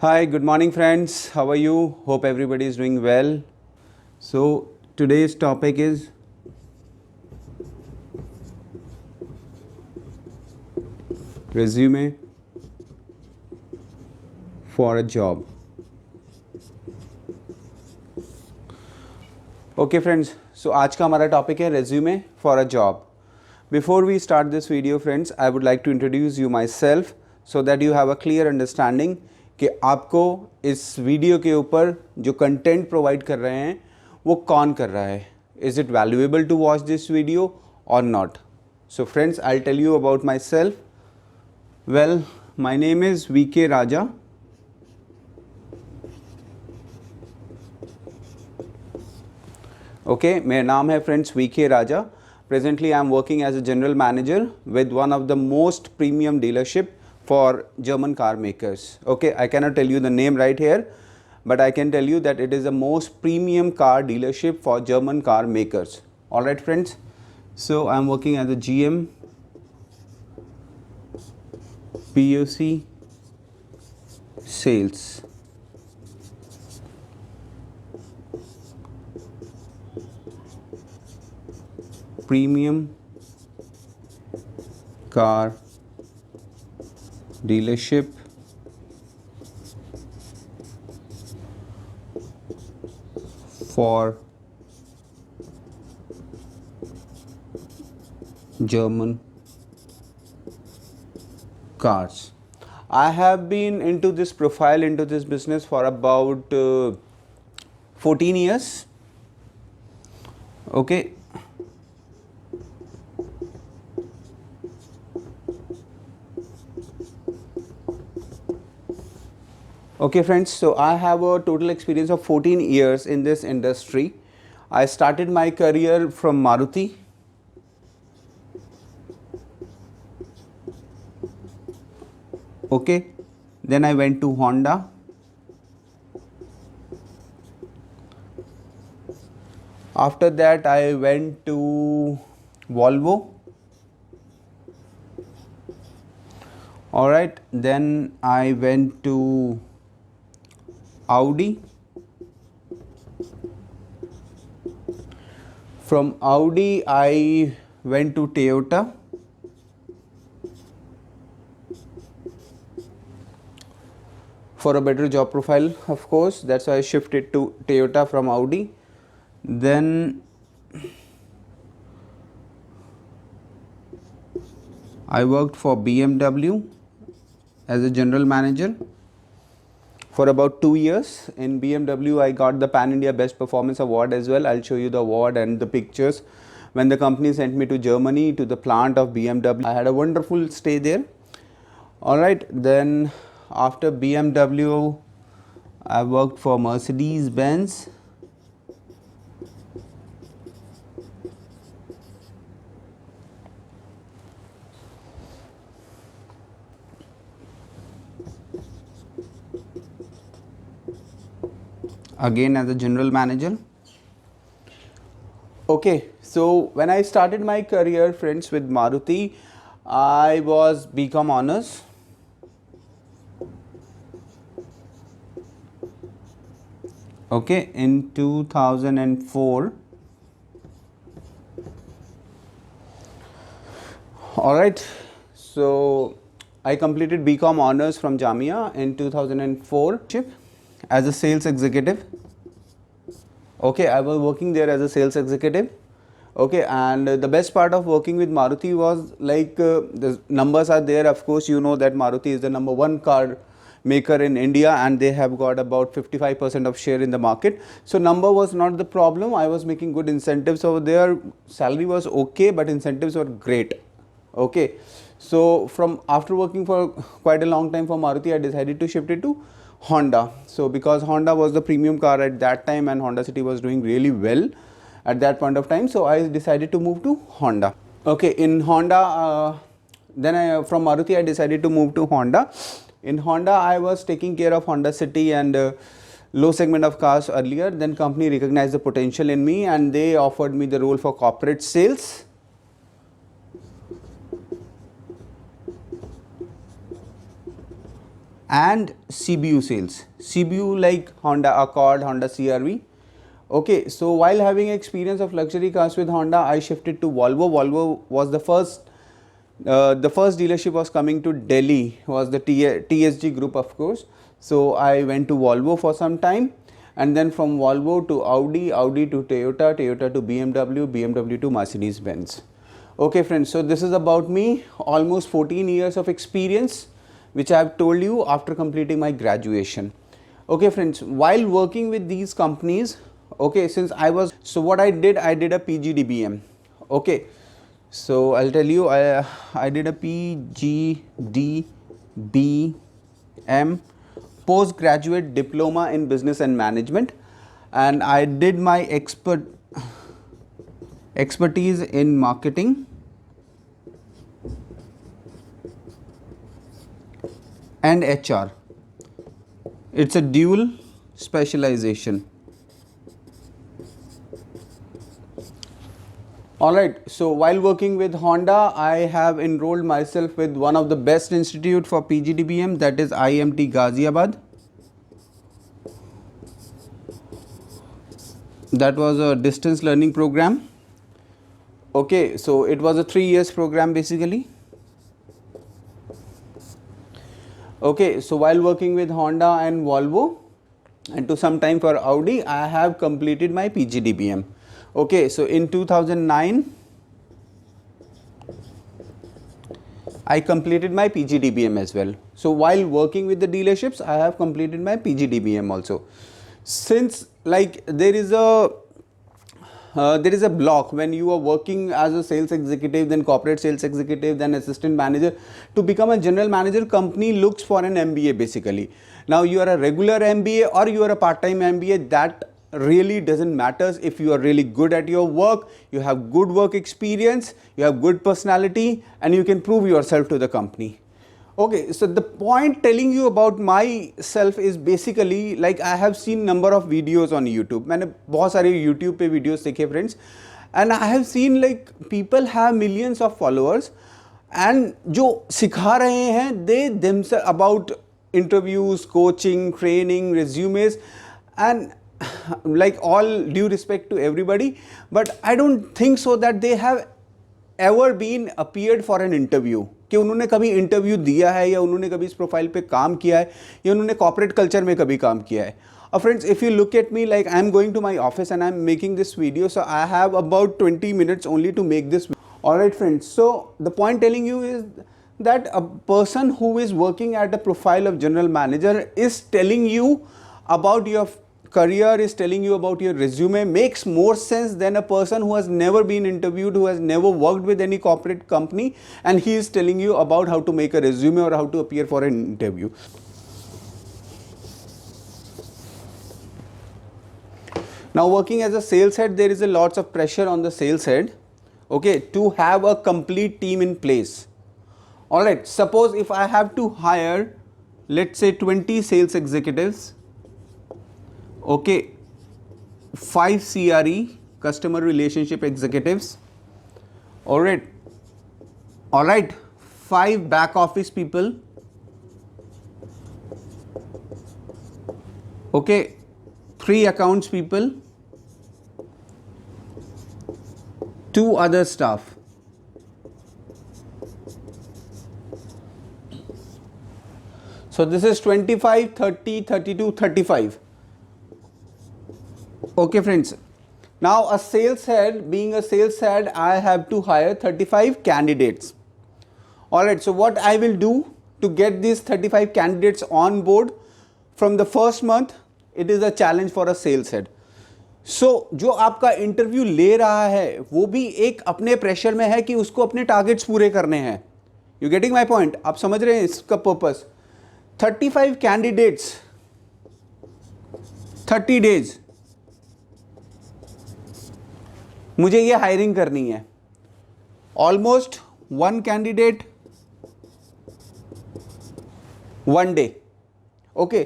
Hi, good morning, friends. How are you? Hope everybody is doing well. So, today's topic is resume for a job. Okay, friends. So, आज का हमारा topic है resume for a job. Before we start this video, friends, I would like to introduce you myself so that you have a clear understanding कि आपको इस video के ऊपर जो कंटेंट प्रोवाइड कर रहे हैं वो कौन कर रहा है. Is it valuable to watch this video or not? So, friends, I'll tell you about myself. Well, my name is VK Raja. Okay, मेरा नाम है friends VK Raja. Presently, I am working as a general manager with one of the most premium dealership for German car makers. Okay, I cannot tell you the name right here, but I can tell you that it is the most premium car dealership for German car makers. All right, friends. So I am working as a GM, POC, sales. Premium car dealership for German cars. I have been into this profile, into this business for about 14 years. Okay. Okay, friends, so I have a total experience of 14 years in this industry. I started my career from Maruti. Okay, then I went to Honda. After that, I went to Volvo. All right, then I went to Audi. From Audi, I went to Toyota. For a better job profile, of course, that's why I shifted to Toyota from Audi. Then I worked for BMW as a general manager for about 2 years. In BMW, I got the Pan India Best Performance Award as well. I'll show you the award and the pictures. When the company sent me to Germany to the plant of BMW, I had a wonderful stay there. All right, then after BMW, I worked for Mercedes-Benz. Again as a general manager. Okay, so when I started my career, friends, with Maruti, I was BCom honors. Okay, in 2004. All right, so I completed BCom honors from Jamia in 2004 as a sales executive. Okay, I was working there as a sales executive. Okay, and the best part of working with Maruti was like the numbers are there. Of course, you know that Maruti is the number one car maker in India and they have got about 55% of share in the market. So number was not the problem. I was making good incentives over there. Salary was okay, but incentives were great. Okay, so from after working for quite a long time for Maruti, I decided to shift it to Honda. So because Honda was the premium car at that time and Honda City was doing really well at that point of time, so I decided to move to Honda. Okay, in Honda, from Maruti I decided to move to Honda. In Honda, I was taking care of Honda City and low segment of cars earlier. Then company recognized the potential in me and they offered me the role for corporate sales. and CBU sales. CBU like Honda Accord, Honda CRV. Okay, so while having experience of luxury cars with Honda, I shifted to Volvo. Volvo was the first dealership was coming to Delhi, was the TSG group, of course. So I went to Volvo for some time, and then from Volvo to Audi, Audi to Toyota, Toyota to BMW, BMW to Mercedes Benz. Okay friends, so this is about me, almost 14 years of experience which I have told you after completing my graduation. Okay friends, while working with these companies, okay, so what I did a PGDBM. Okay, so I'll tell you, I did a PGDBM, postgraduate diploma in business and management, and I did my expertise in marketing and HR. It's a dual specialization. Alright, so while working with Honda, I have enrolled myself with one of the best institute for PGDBM, that is IMT Ghaziabad. That was a distance learning program. Okay, so it was a 3 years program basically. Okay, so while working with Honda and Volvo and to some time for Audi, I have completed my PGDBM. Okay, so in 2009, I completed my PGDBM as well. So while working with the dealerships, I have completed my PGDBM also. Since like there is a block when you are working as a sales executive, then corporate sales executive, then assistant manager. To become a general manager, company looks for an MBA basically. Now you are a regular MBA or you are a part-time MBA, that really doesn't matter. If you are really good at your work, you have good work experience, you have good personality, and you can prove yourself to the company. Okay, so the point telling you about myself is basically like I have seen number of videos on YouTube. मैंने बहुत सारे YouTube पे videos देखे friends, and I have seen like people have millions of followers, and जो सिखा रहे हैं they themselves about interviews, coaching, training, resumes, and like all due respect to everybody, but I don't think so that they have ever been appeared for an interview, कि उन्होंने कभी interview दिया है या उन्होंने कभी इस प्रोफाइल पे काम किया है या उन्होंने कॉर्पोरेट कल्चर में कभी काम किया है. Friends, if you look at me, like I am going to my office and I am making this video, so I have about 20 minutes only to make this. Alright friends, so the point telling you is that a person who is working at a profile of general manager is telling you about your career, is telling you about your resume, makes more sense than a person who has never been interviewed, who has never worked with any corporate company, and he is telling you about how to make a resume or how to appear for an interview. Now working as a sales head, there is a lots of pressure on the sales head, okay, to have a complete team in place. Alright, suppose if I have to hire, let's say 20 sales executives, okay, 5 CRE, customer relationship executives, alright, 5 back office people, okay, 3 accounts people, 2 other staff. So this is 25, 30, 32, 35. Okay friends, now a sales head, being a sales head, I have to hire 35 candidates. Alright, so what I will do to get these 35 candidates on board from the first month, it is a challenge for a sales head. So जो आपका interview ले रहा है वो भी एक अपने pressure में है कि उसको अपने टारगेट्स पूरे करने हैं. You getting my point? आप समझ रहे हैं इसका पर्पस? 35 कैंडिडेट्स, 30 डेज, मुझे ये हायरिंग करनी है. Almost 1 candidate 1 day. Okay,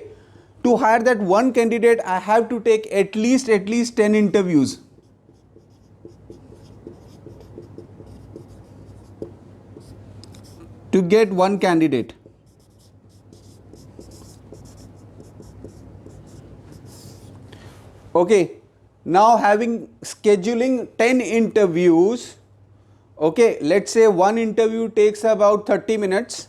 to hire that 1 candidate, I have to take at least 10 interviews. To get 1 candidate. Okay, now having scheduling 10 interviews, okay, let's say one interview takes about 30 minutes.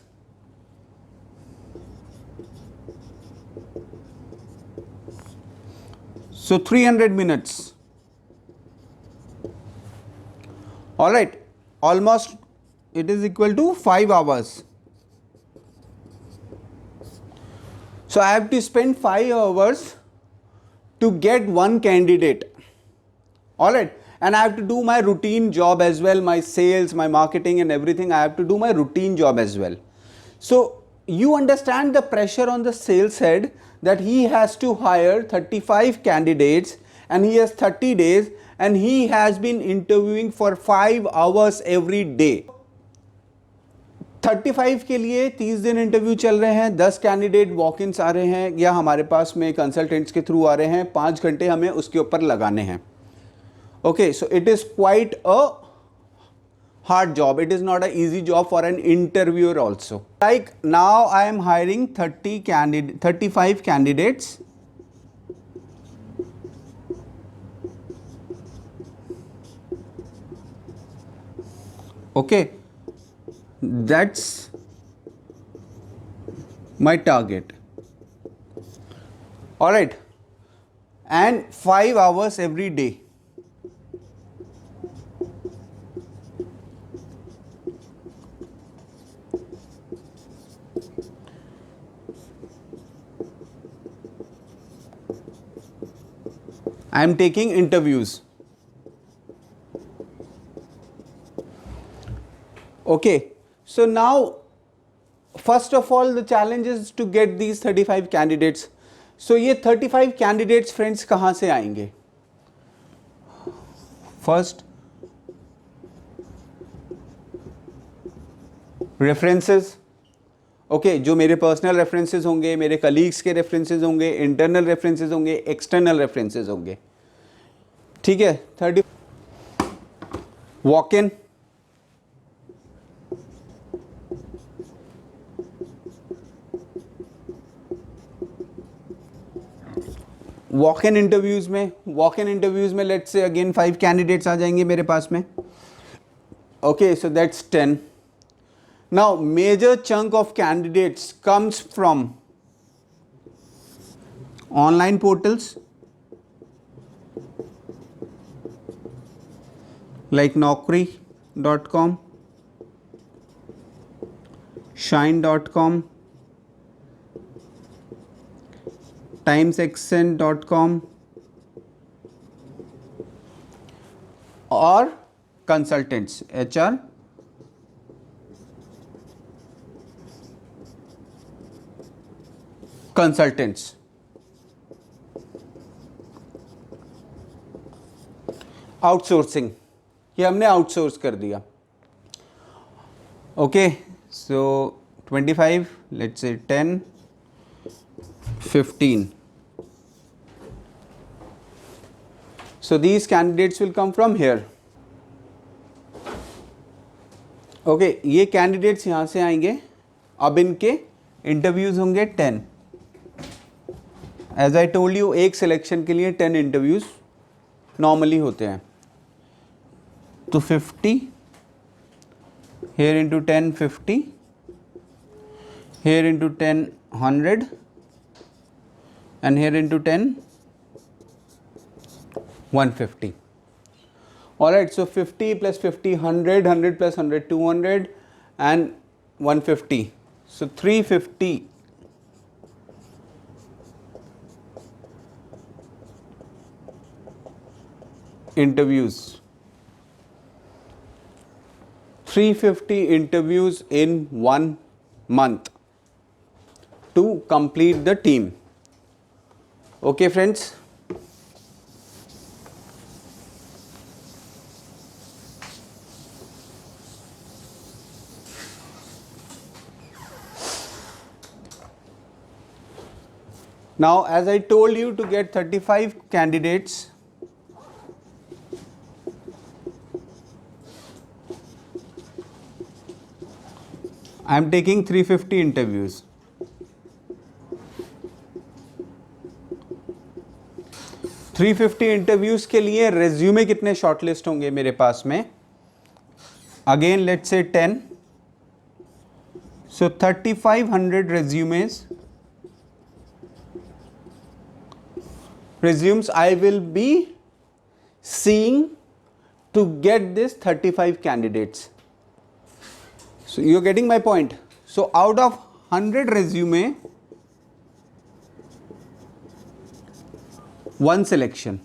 So 300 minutes. All right, almost it is equal to 5 hours. So I have to spend 5 hours to get one candidate. All right, and I have to do my routine job as well, my sales, my marketing and everything. I have to do my routine job as well. So you understand the pressure on the sales head, that he has to hire 35 candidates and he has 30 days and he has been interviewing for 5 hours every day. 35 के लिए 30 दिन interview चल रहे हैं, 10 candidate walk इन्स आ रहे हैं या हमारे पास में कंसल्टेंट्स के थ्रू आ रहे हैं, 5 घंटे हमें उसके ऊपर लगाने हैं. Okay, so it is quite a hard job. It is not an easy job for an interviewer also. Like now I am hiring 35 candidates. Okay, that's my target. All right, and 5 hours every day. I am taking interviews. Okay, so now first of all the challenge is to get these 35 candidates. So ये 35 candidates friends कहाँ से आएंगे? First, references. Okay, जो मेरे personal references होंगे, मेरे colleagues के references होंगे, इंटरनल रेफरेंसेस होंगे, एक्सटर्नल रेफरेंसेस होंगे. ठीक है. 30 walk in. Walk in interviews में लेट्स से अगेन 5 कैंडिडेट्स आ जाएंगे मेरे पास में. Okay, so that's 10. Now major chunk of candidates comes from online portals like Naukri.com, Shine.com, TimesXN.com or consultants, HR consultants. Outsourcing, ये हमने outsource कर दिया. Okay, so 25, let's say 10, 15. So these candidates will come from here. Okay, ये candidates यहाँ से आएंगे. अब इनके इंटरव्यूज होंगे 10. एज आई टोल्ड यू, एक सिलेक्शन के लिए 10 इंटरव्यूज नॉर्मली होते हैं. तो 50 here into 10 50, here into 10 100 and here into 10 150. Alright, so 50 plus 50 100, 100 plus 100 200 and 150. So 350 interviews. 350 interviews in 1 month to complete the team. Okay friends. Now as I told you, to get 35 candidates, I am taking 350 interviews. 350 interviews के लिए resume कितने shortlist होंगे मेरे पास में? Again let's say 10, so 3500 resumes I will be seeing to get this 35 candidates. So you're getting my point. So out of 100 resume, one selection.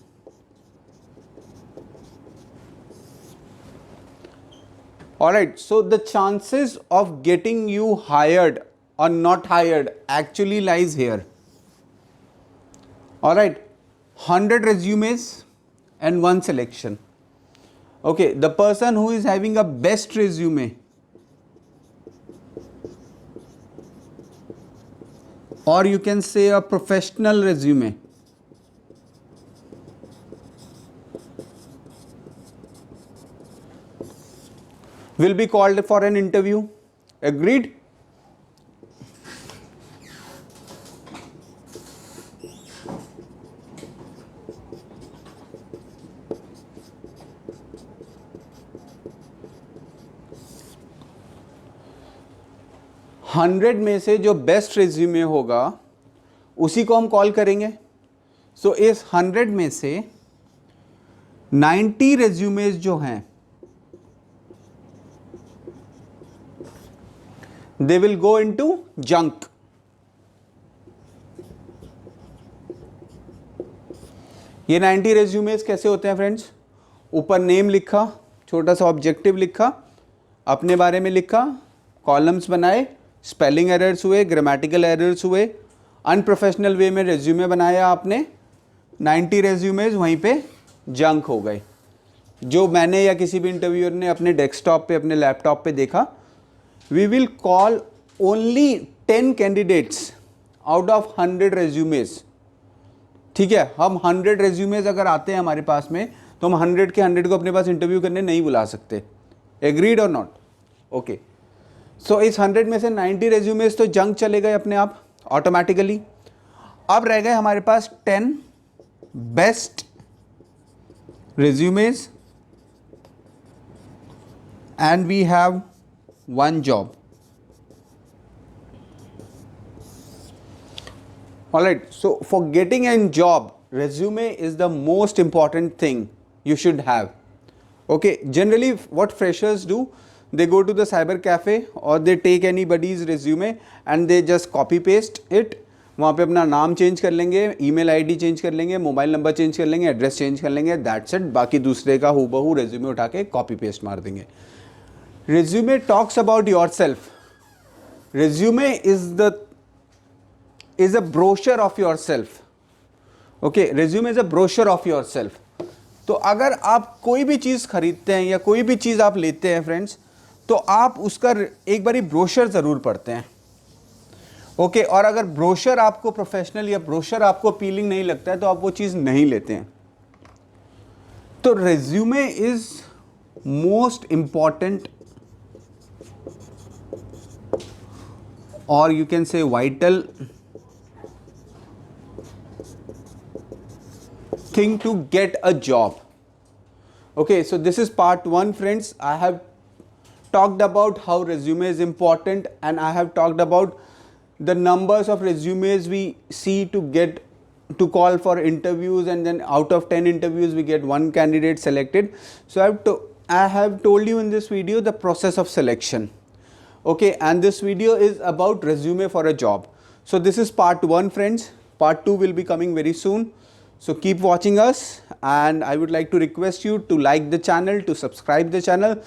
Alright, so the chances of getting you hired or not hired actually lies here. Alright, 100 resumes and one selection. Okay, the person who is having a best resume or you can say a professional resume will be called for an interview. Agreed? Hundred में से जो best resume होगा उसी को हम call करेंगे. सो इस 100 में से 90 रेज्यूमेज जो हैं they will go into junk. ये 90 रेज्यूमेज कैसे होते हैं फ्रेंड्स? ऊपर नेम लिखा, छोटा सा ऑब्जेक्टिव लिखा, अपने बारे में लिखा, कॉलम्स बनाए, स्पेलिंग एरर्स हुए, ग्रामेटिकल एरर्स हुए, अनप्रोफेशनल वे में रेज्यूमे बनाया आपने, 90 रेज्यूमेज वहीं पे जंक हो गए. जो मैंने या किसी भी इंटरव्यूअर ने अपने डेस्कटॉप पे, अपने लैपटॉप पे देखा. We will call only 10 candidates out of 100 resumes. ठीक है, हम 100 resumes अगर आते हैं हमारे पास में तो हम 100 के 100 को अपने पास इंटरव्यू करने नहीं बुला सकते. एग्रीड और नॉट? ओके. सो इस 100 में से 90 resumes तो जंक चले गए अपने आप ऑटोमेटिकली. अब रह गए हमारे पास 10 best resumes and we have one job. Alright, so for getting a job, resume is the most important thing you should have. Okay, generally what freshers do, they go to the cyber cafe or they take anybody's resume and they just copy paste it. वहाँ पे अपना नाम change कर लेंगे, email ID change कर लेंगे, mobile number change कर लेंगे, एड्रेस चेंज कर लेंगे, दैट्स इट. बाकी दूसरे का हूबहू रेज्यूमे उठा के कॉपी पेस्ट मार देंगे. Resume talks about yourself. Resume is a brochure of yourself. Okay, resume is a brochure of yourself. तो अगर आप कोई भी चीज़ खरीदते हैं या कोई भी चीज़ आप लेते हैं फ्रेंड्स, तो आप उसका एक बारी ब्रोशर ज़रूर पढ़ते हैं. ओके, और अगर ब्रोशर आपको प्रोफेशनल या ब्रोशर आपको अपीलिंग नहीं लगता है तो आप वो चीज़ नहीं लेते हैं. तो resume is most important or you can say vital thing to get a job. Okay, so this is part 1 friends. I have talked about how resume is important and I have talked about the numbers of resumes we see to get to call for interviews, and then out of 10 interviews we get one candidate selected. So I have told you in this video the process of selection. Okay, and this video is about resume for a job. So this is part 1 friends. Part 2 will be coming very soon. So keep watching us, and I would like to request you to like the channel, to subscribe the channel,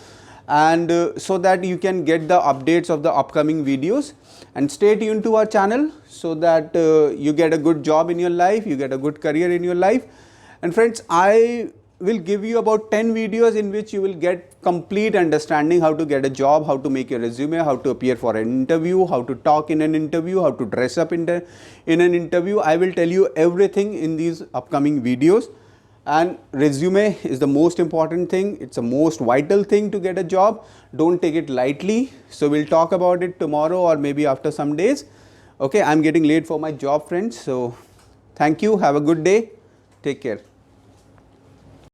and so that you can get the updates of the upcoming videos, and stay tuned to our channel so that you get a good job in your life, you get a good career in your life. And friends, I will give you about 10 videos in which you will get complete understanding how to get a job, how to make your resume, how to appear for an interview, how to talk in an interview, how to dress up in an interview. I will tell you everything in these upcoming videos. And resume is the most important thing. It's the most vital thing to get a job. Don't take it lightly. So we'll talk about it tomorrow or maybe after some days. Okay, I'm getting late for my job friends. So thank you. Have a good day. Take care.